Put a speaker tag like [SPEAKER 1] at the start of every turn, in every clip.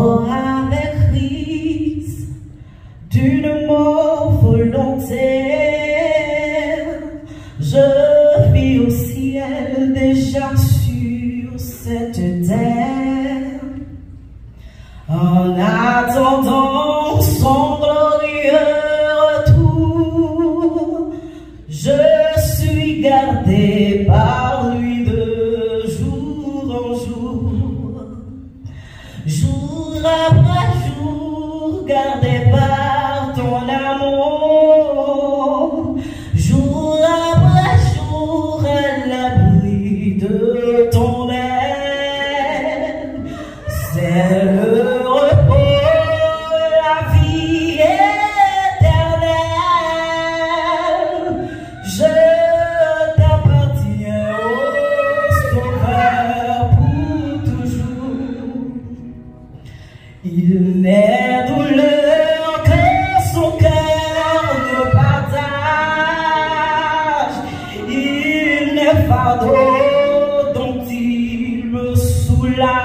[SPEAKER 1] mort avec Christ, d'une mort volontaire, je vis au ciel déjà sur cette terre, en attendant son glorieux retour. Je suis gardé par lui de jour en jour, jour après jour, gardé par ton amour, jour après jour, à l'abri de ton aile. C'est le repos, la vie éternelle. Je t'appartiens, ô Sauveur, pour toujours. Il n'est douleur que son cœur ne partage. Il n'est fardeau dont il me soulage.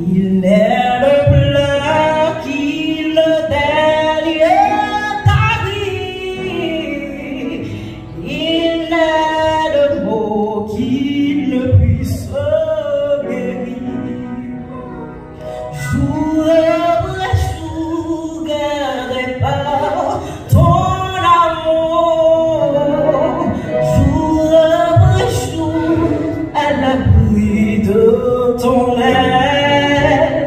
[SPEAKER 1] Il n'est le pleur qui le délie ta vie. Il n'est le mot qui ne puisse guérir. Jour après jour, gardé par ton amour, jour après jour, à l'abri de ton aile.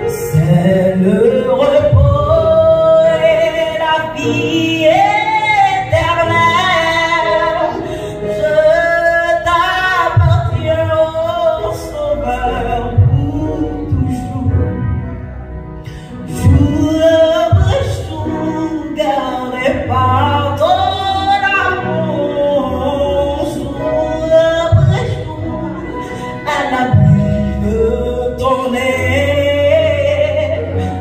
[SPEAKER 1] C'est le repos et la vie éternelle. Je t'appartiens, ô Sauveur, pour toujours. Jour après jour, gardé par ton amour, jour après jour, à l'abri de ton aile.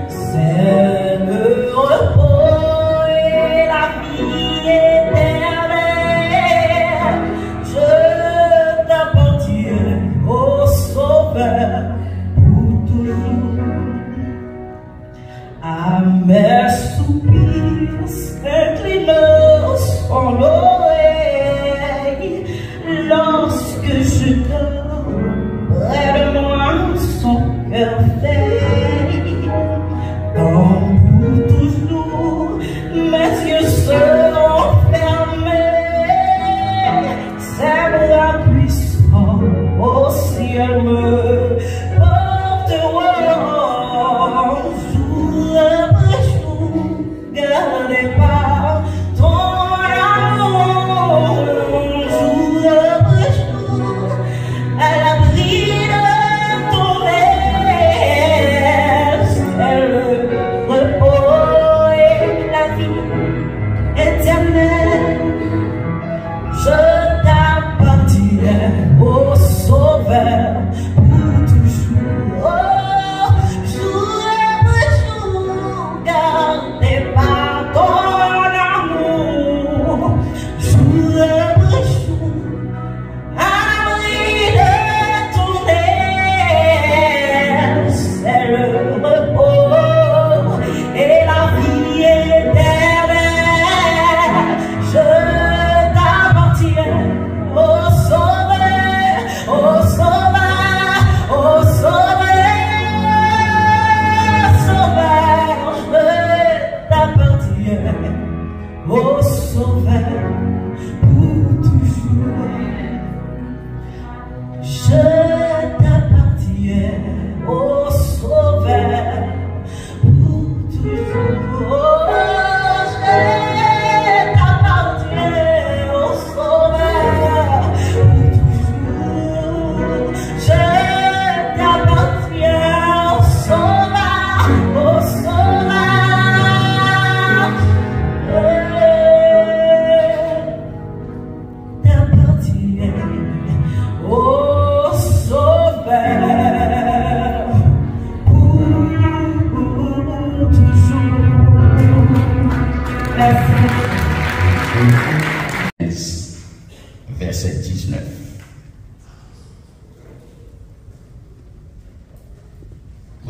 [SPEAKER 1] C'est le repos et la vie éternelle. Je t'appartiens, ô Sauveur, pour toujours. À mes soupirs s'inclinent son oreille, lorsque je dors près de moi, son cœur veille. Comme pour toujours, mes yeux seront fermés. Ses bras puissants au ciel me porteront. Jour après jour, gardé par ton amour, jour après jour, à l'abri de ton aile. C'est le repos et la vie éternelle. Je t'appartiens, ô Sauveur.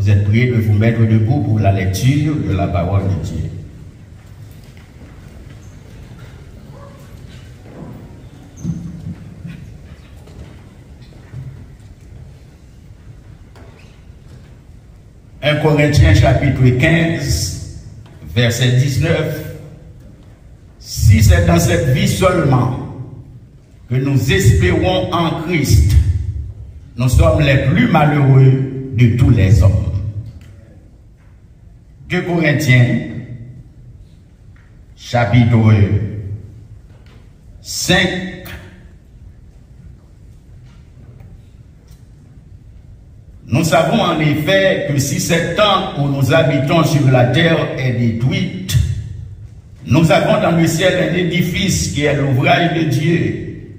[SPEAKER 2] Vous êtes priés de vous mettre debout pour la lecture de la parole de Dieu. « 1 Corinthiens chapitre 15, verset 19. Si c'est dans cette vie seulement que nous espérons en Christ, nous sommes les plus malheureux de tous les hommes. » 2 Corinthiens, chapitre 5, nous savons en effet que si cette tente où nous habitons sur la terre est détruite, nous avons dans le ciel un édifice qui est l'ouvrage de Dieu,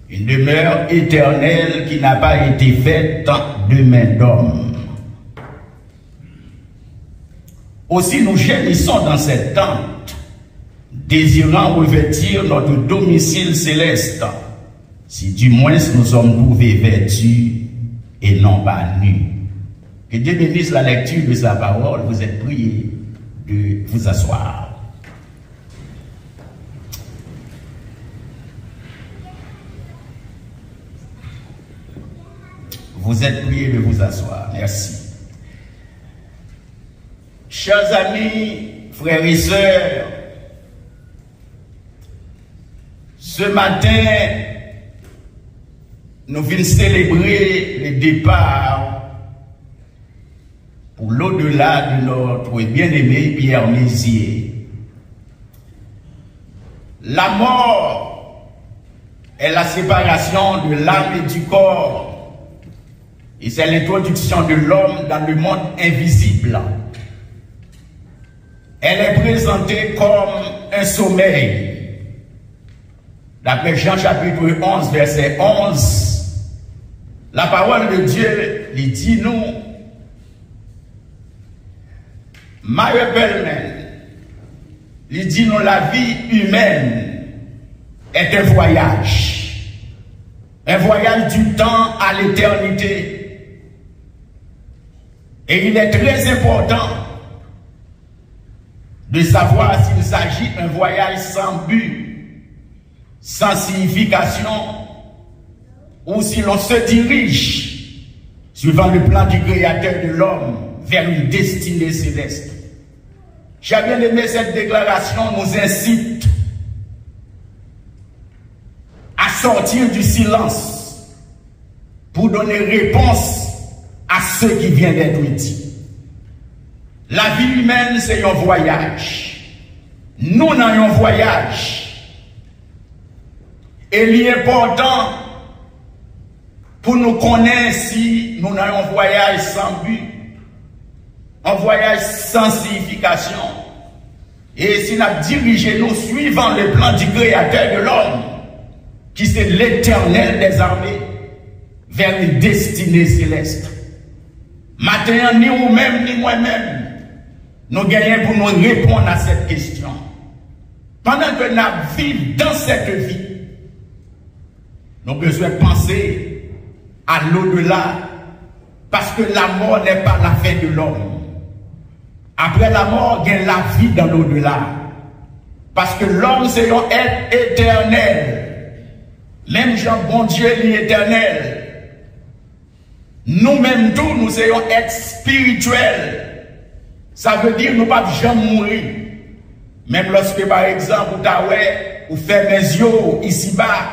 [SPEAKER 2] une demeure éternelle qui n'a pas été faite de main d'homme. Aussi nous gémissons dans cette tente, désirant revêtir notre domicile céleste, si du moins nous sommes trouvés vêtus et non pas nus. Que Dieu bénisse la lecture de sa parole. Vous êtes priés de vous asseoir. Vous êtes priés de vous asseoir. Merci. Chers amis, frères et sœurs, ce matin, nous venons célébrer le départ pour l'au-delà de notre bien-aimé Pierre Mézier. La mort est la séparation de l'âme et du corps. Et c'est l'introduction de l'homme dans le monde invisible. Elle est présentée comme un sommeil. D'après Jean chapitre 11, verset 11, la parole de Dieu lui dit nous, Mario Bellman, lui dit nous, la vie humaine est un voyage du temps à l'éternité. Et il est très important de savoir s'il s'agit d'un voyage sans but, sans signification, ou si l'on se dirige, suivant le plan du Créateur de l'homme, vers une destinée céleste. J'ai bien aimé cette déclaration, nous incite à sortir du silence pour donner réponse à ce qui vient d'être dit. La vie humaine, c'est un voyage. Nous n'avons un voyage. Et il est important pour nous connaître si nous avons un voyage sans but, un voyage sans signification. Et si nous dirigeons nous suivant le plan du Créateur de l'homme, qui c'est l'Éternel des armées, vers une destinée céleste. Maintenant, ni vous-même, ni moi-même, nous gagnons pour nous répondre à cette question. Pendant que nous vivons dans cette vie, nous avons besoin de penser à l'au-delà, parce que la mort n'est pas la fin de l'homme. Après la mort, il y a la vie dans l'au-delà. Parce que l'homme, c'est un être éternel. Même Jean, bon Dieu, l'éternel. Nous-mêmes tous, nous sommes être spirituels. Ça veut dire nous ne pouvons jamais mourir. Même lorsque, par exemple, vous faites mes yeux ici-bas,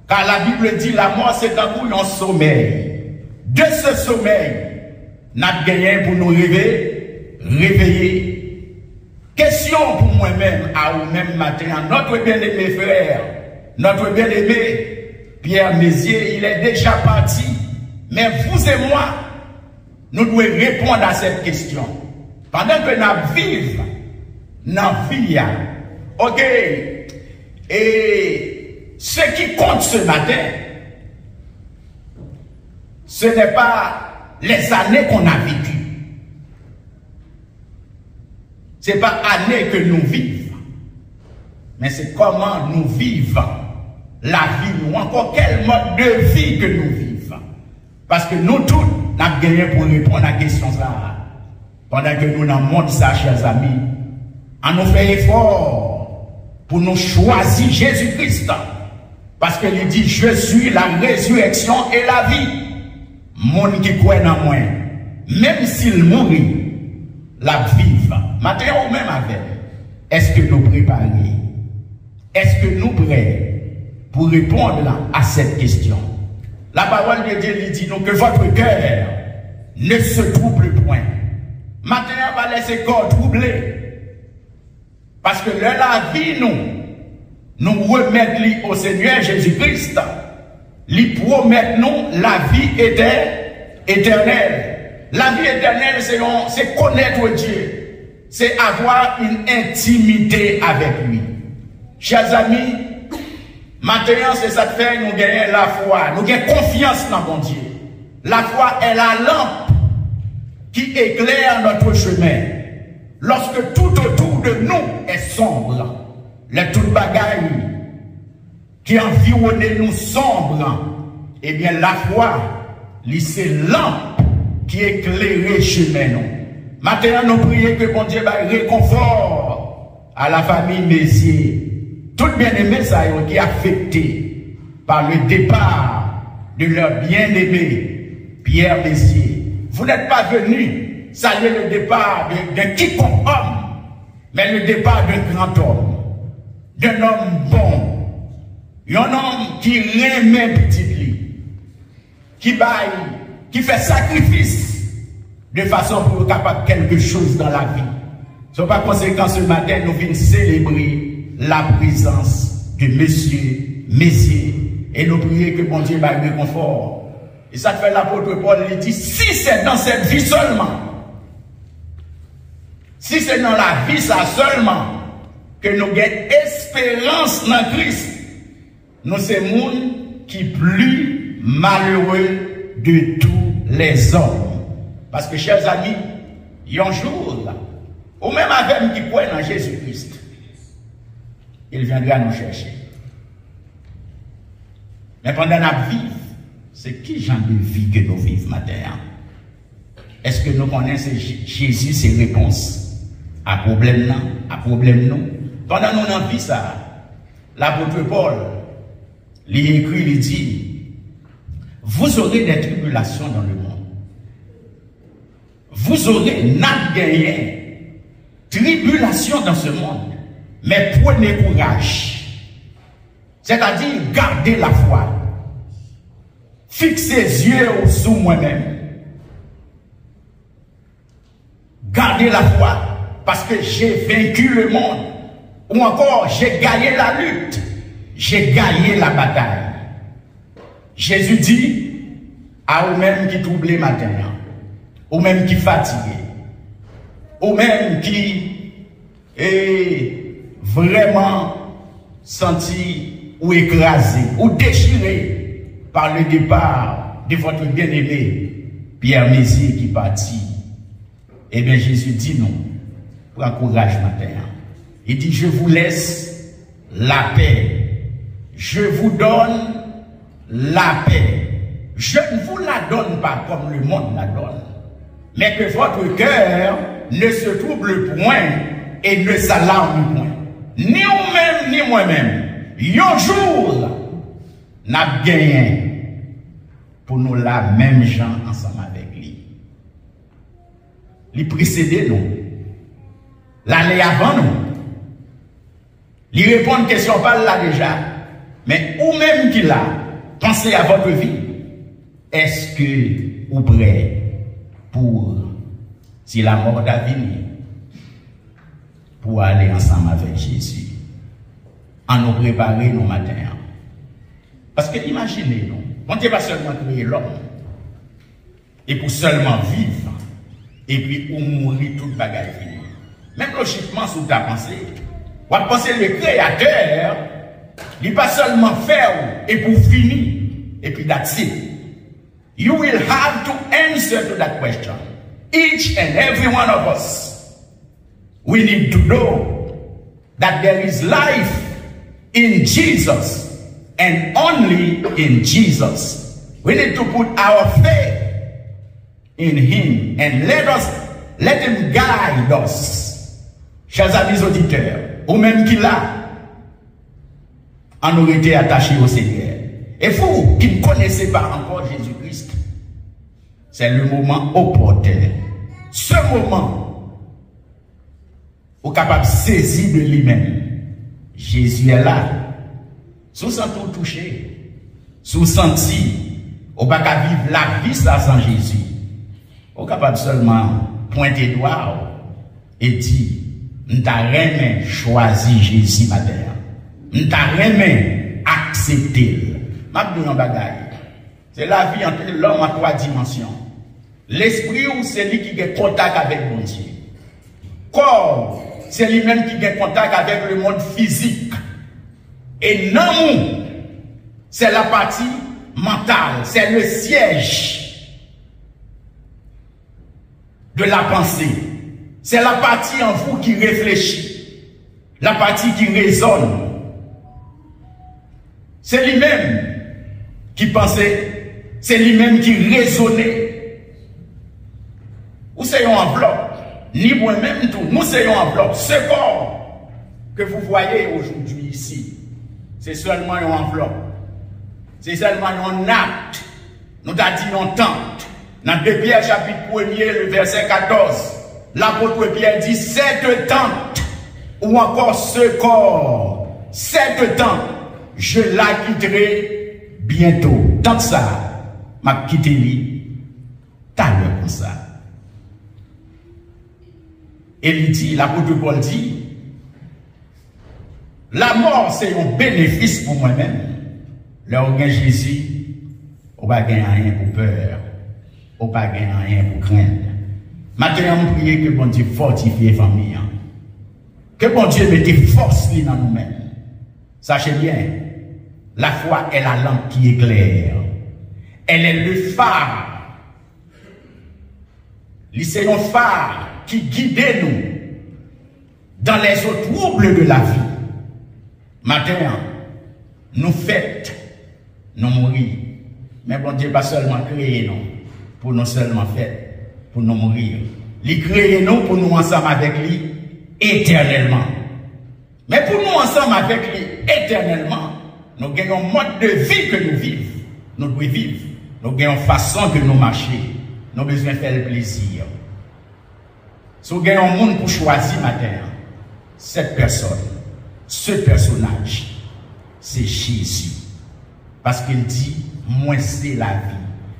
[SPEAKER 2] car la Bible dit la mort, c'est un coup un sommeil. De ce sommeil, nous avons gagné pour nous réveiller. Question pour moi-même, à vous-même matin, à notre bien-aimé frère, notre bien-aimé Pierre Mézier, il est déjà parti. Mais vous et moi, nous devons répondre à cette question. Pendant que nous vivons dans la vie, ok, et ce qui compte ce matin, ce n'est pas les années qu'on a vécues. Ce n'est pas années que nous vivons, mais c'est comment nous vivons la vie, ou encore quel mode de vie que nous vivons. Parce que nous tous, n'a gagné pour répondre à la question ça. Pendant que nous dans le monde ça, chers amis, on nous fait effort pour nous choisir Jésus-Christ. Parce qu'il dit, je suis la résurrection et la vie. Monde qui croit en moi, même s'il mourit, la vive. Maintenant, même avec, est-ce que nous préparons? Est-ce que nous prêts pour répondre à cette question? La parole de Dieu lui dit donc que votre cœur ne se trouble point. Maintenant, on va laisser le corps troubler. Parce que la vie, nous remettons au Seigneur Jésus-Christ. Lui promettre nous la vie éternelle. La vie éternelle, c'est connaître Dieu. C'est avoir une intimité avec lui. Chers amis, maintenant, c'est ça que fait nous gagner la foi. Nous gagnons confiance dans mon Dieu. La foi est la lampe qui éclaire notre chemin. Lorsque tout autour de nous est sombre, les tout bagaille qui environne nous sombre, eh bien la foi, c'est lampe qui éclaire le chemin. Maintenant, nous prions que bon Dieu va réconfort à la famille Mézier. Tout bien-aimé ça qui est affecté par le départ de leur bien-aimé Pierre Mézier. Vous n'êtes pas venu saluer le départ d'un quiconque homme, mais le départ d'un grand homme, d'un homme bon, un homme qui remet petit lit, qui baille, qui fait sacrifice de façon pour être capable de quelque chose dans la vie. C'est par conséquent ce matin nous venons célébrer la présence de Monsieur Mézier et nous prions que bon Dieu va le confort. Et ça fait l'apôtre Paul, il dit, si c'est dans cette vie seulement, si c'est dans la vie ça seulement, que nous avons espérance dans Christ, nous sommes monde qui plus malheureux de tous les hommes. Parce que, chers amis, il y a un jour, ou même avec qui croit dans Jésus-Christ, il viendra nous chercher. Mais pendant la vie, c'est qui genre de vie que nous vivons maintenant? Est-ce que nous connaissons Jésus, ses réponses à problème non, à problème non? Pendant nous avons vu ça, l'apôtre Paul, il écrit, il dit, vous aurez des tribulations dans le monde. Vous aurez n'a gagné tribulation dans ce monde. Mais prenez courage. C'est-à-dire, gardez la foi. Fixez les yeux sur moi-même. Gardez la foi. Parce que j'ai vaincu le monde. Ou encore, j'ai gagné la lutte. J'ai gagné la bataille. Jésus dit à eux-mêmes qui troublent matin, aux mêmes qui fatigués, aux mêmes qui est vraiment senti ou écrasé ou déchiré par le départ de votre bien-aimé Pierre Mézier qui partit. Eh bien Jésus dit non, prends courage matin. Il dit je vous laisse la paix. Je vous donne la paix. Je ne vous la donne pas comme le monde la donne. Mais que votre cœur ne se trouble point et ne s'alarme point. Ni vous-même, ni moi-même. Un jour, n'a gagné pour nous la même gens ensemble avec lui. Il précédait nous. L'année avant nous. Il répond une question pas là déjà. Mais ou même qu'il a pensé à votre vie. Est-ce que vous prêt pour, si la mort a venir, pour aller ensemble avec Jésus, en nous préparer nos matins? Parce que imaginez-nous, on ne va seulement créer l'homme, et pour seulement vivre, et puis ou mourir toute bagaille finie. Même logiquement, si vous avez pensé, vous avez pensé le Créateur, il n'est pas seulement faire et pour finir, et puis that's it. You will have to answer to that question. Each and every one of us, we need to know that there is life in Jesus and only in Jesus. We need to put our faith in him and let him guide us. Chers amis auditeurs, ou même qui là, en aurait été attaché au Seigneur. Et vous qui ne connaissez pas encore Jésus-Christ, c'est le moment opportun. Ce moment, vous êtes capable de saisir de lui-même. Jésus est là. Sous sans tout toucher, sous senti, vous n'êtes pas vivre la vie sans Jésus. Vous êtes capable seulement pointer le doigt et dire, nous t'avons choisi Jésus matin. Nous t'avons accepté. C'est la vie entre l'homme en 3 dimensions. L'esprit, c'est lui qui a contact avec mon Dieu. Corps, c'est lui-même qui a contact avec le monde physique. Et non, c'est la partie mentale, c'est le siège de la pensée. C'est la partie en vous qui réfléchit, la partie qui raisonne. C'est lui-même qui pensait, c'est lui-même qui raisonnait. Nous sommes enveloppe, ni moi-même tout, nous sommes enveloppe. Ce corps que vous voyez aujourd'hui ici, c'est seulement une enveloppe. C'est seulement un acte. Nous avons dit une tente. Dans 2 Pierre chapitre 1er, le verset 14, l'apôtre Pierre dit, cette tente, ou encore ce corps, cette tente, je la quitterai bientôt. Tant ça, m'a quitté lui, t'as l'heure comme ça. Et il dit, l'apôtre Paul dit, la mort c'est un bénéfice pour moi-même. Là où Jésus, on va gagner rien pour peur, on va gagner rien pour craindre. Maintenant, on prie que bon Dieu fortifie la famille. Que bon Dieu mette force dans nous-mêmes. Sachez bien, la foi est la lampe qui éclaire. Elle est le phare. C'est un phare qui guide nous dans les eaux troubles de la vie. Maintenant, nous fêtons, nous mourir. Mais bon Dieu, pas seulement créer nous, pour nous seulement faire, pour nous mourir. Il crée nous pour nous ensemble avec lui éternellement. Mais pour nous ensemble avec lui éternellement, nous gagnons un mode de vie que nous vivons. Nous devons vivre. Nous gagnons une façon de nous marcher. Nous avons besoin de faire le plaisir. Si nous gagnons un monde pour choisir maintenant, cette personne, ce personnage, c'est Jésus. Parce qu'il dit, moi c'est la vie.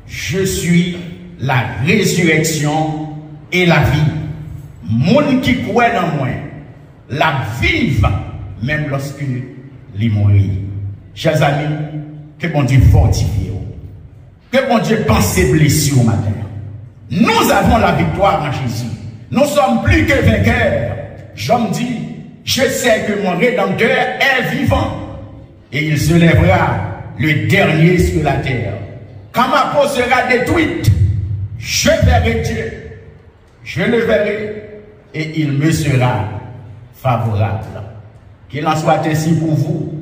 [SPEAKER 2] Je suis la résurrection et la vie. Monde qui croit en moi, la vive, même lorsque il mourit. Chers amis, que bon Dieu fortifie. Que bon Dieu pense ses blessures au matin. Nous avons la victoire en Jésus. Nous sommes plus que vainqueurs. J'en dis, je sais que mon Rédempteur est vivant. Et il se lèvera le dernier sur la terre. Quand ma peau sera détruite, je verrai Dieu. Je le verrai et il me sera favorable. Qu'il en soit ainsi pour vous.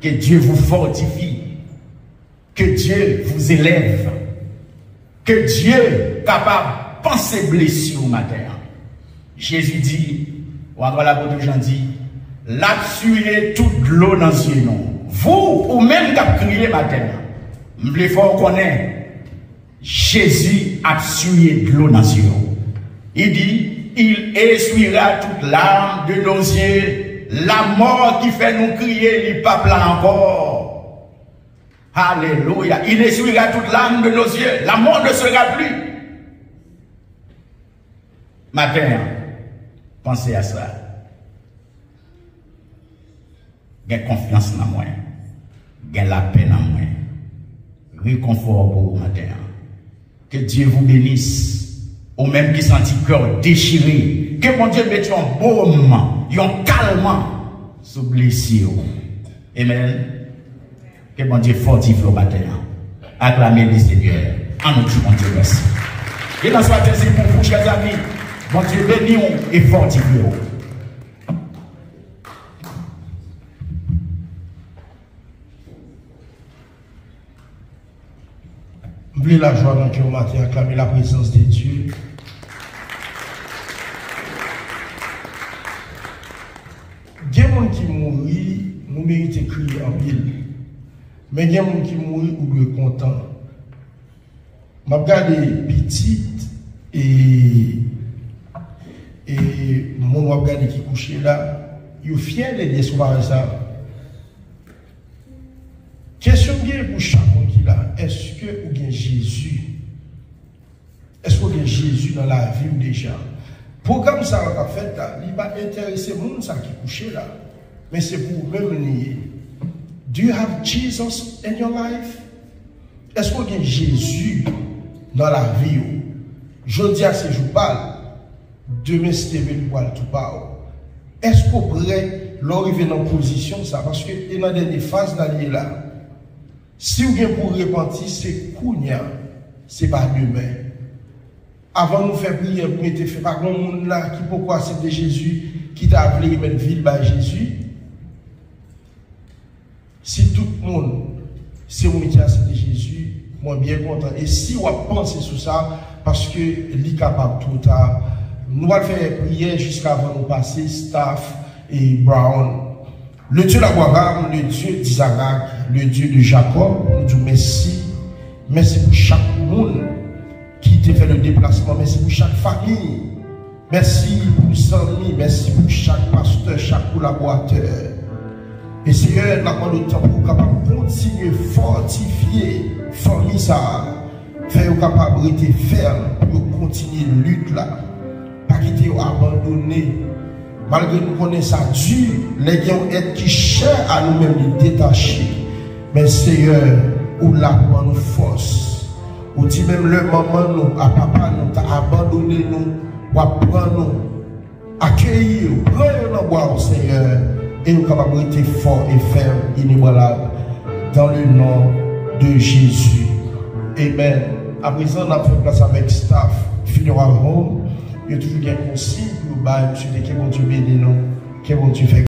[SPEAKER 2] Que Dieu vous fortifie. Que Dieu vous élève. Que Dieu capable de penser blessure au matin. Jésus dit, ou encore l'apôtre Jean dit, l'absuyer toute l'eau dans ce nom. Vous, ou même qui crié matin, vous voulez faut connaître, Jésus a absuyer de l'eau dans ce nom. Il dit, il essuiera toute larme de nos yeux. La mort qui fait nous crier, il pas là encore. Alléluia. Il essuiera toute larme de nos yeux. La mort ne sera plus. Matin, pensez à ça. Gain confiance dans moi. Gain la paix dans moi. Réconfort pour vous matin. Que Dieu vous bénisse. Ou même qui sentit cœur déchiré. Que mon Dieu mette un baume, un calme sous blessure. Amen. Que mon Dieu fortifie au matin. Acclamez le Seigneur. En nous disant Dieu merci. Et dans soit ainsi pour vous, chers amis. Mon Dieu bénis et fortifie.
[SPEAKER 3] Oubliez la joie dans le cœur matin, acclamer la présence de Dieu. Il y a des gens qui mourent, nous méritons de crier en pile. Mais il y a des gens qui mourent, nous sommes contents. Je regarde petite et mon regarde qui couché là, il est fier de dire ça. Question bien pour chaque monde qui est là, est-ce que vous avez Jésus? Est-ce que vous avez Jésus dans la vie déjà? Programme ça qu'on a fait là, il va intéresser les gens qui couché là, mais c'est pour même nier. Do you have Jesus in your life? Est-ce que vous avez Jésus dans la vie? Je dis à ces jours parle, demain c'est pour tout parler. Est-ce que vous pourrez l'arriver dans la position ça? Parce que dans des phases d'année là, si vous avez pour repentir, c'est Kounia, c'est pas demain. Avant de nous faire prier, vous mettez fait par grand monde là qui pourquoi accepter Jésus, qui t'a appelé mettre ville par Jésus. Si tout le monde, c'est vous qui accepté Jésus, moi bien content. Et si on pense sur ça, parce que l'est capable tout tard, nous allons faire prier jusqu'à avant de passer Staff et Brown. Le Dieu d'Abraham, le Dieu d'Isaac, le Dieu de Jacob, nous disons merci. Merci pour chaque monde qui t'a fait le déplacement. Merci pour chaque famille. Merci pour les amis. Merci pour chaque pasteur, chaque collaborateur. Et Seigneur, nous avons le temps pour capable continuer à fortifier la famille, faire capable de rester ferme pour continuer la lutte là. Pas quitter abandonner. Malgré nous connaissons ça dur, les gens être qui cherchent à nous-mêmes les détacher. Mais Seigneur, ou là pour nous force. Ou dit même le maman nous, à papa nous, t'as abandonné nous, ou à prendre nous, accueillir, prendre nous boire, Seigneur, et nous capables de rester fort et ferme, inébranlable, dans le nom de Jésus. Amen. À présent, on a fait place avec Staff Funeral Home. Il y a toujours bien consigne pour le bail, monsieur, que bon Dieu bénisse nous, que bon Dieu fait.